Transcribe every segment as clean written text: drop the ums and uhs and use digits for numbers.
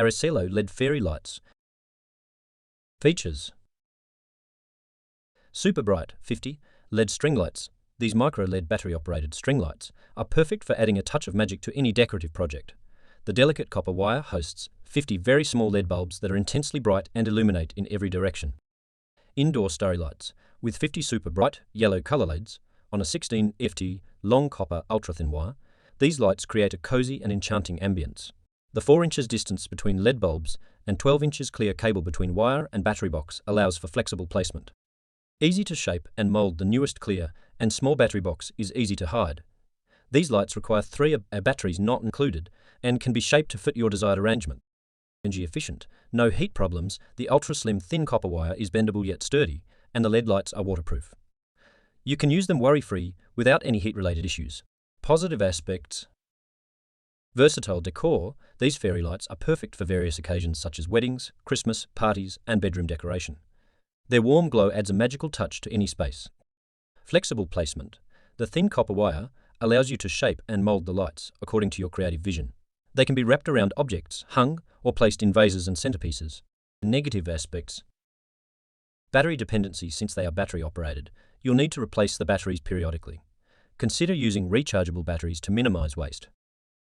Ariceleo LED Fairy Lights. Features: Super Bright 50 LED string lights. These micro LED battery-operated string lights are perfect for adding a touch of magic to any decorative project. The delicate copper wire hosts 50 very small LED bulbs that are intensely bright and illuminate in every direction. Indoor Starry Lights with 50 super bright yellow color LEDs on a 16 FT long copper ultra-thin wire. These lights create a cozy and enchanting ambience. The 4 inches distance between LED bulbs and 12 inches clear cable between wire and battery box allows for flexible placement. Easy to shape and mold. The newest clear and small battery box is easy to hide. These lights require 3 batteries not included and can be shaped to fit your desired arrangement. Energy efficient, no heat problems. The ultra-slim thin copper wire is bendable yet sturdy, and the LED lights are waterproof. You can use them worry-free without any heat-related issues. Positive aspects: versatile decor. These fairy lights are perfect for various occasions such as weddings, Christmas, parties, and bedroom decoration. Their warm glow adds a magical touch to any space. Flexible placement. The thin copper wire allows you to shape and mold the lights according to your creative vision. They can be wrapped around objects, hung, or placed in vases and centerpieces. Negative aspects: battery dependency. Since they are battery operated, you'll need to replace the batteries periodically. Consider using rechargeable batteries to minimize waste.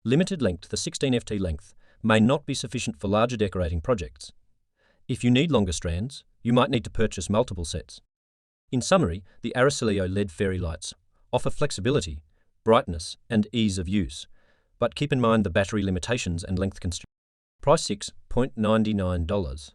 Limited length. The 16 FT length may not be sufficient for larger decorating projects. If you need longer strands, you might need to purchase multiple sets. In summary, the Ariceleo LED Fairy Lights offer flexibility, brightness, and ease of use, but keep in mind the battery limitations and length constraints. Price $6.99.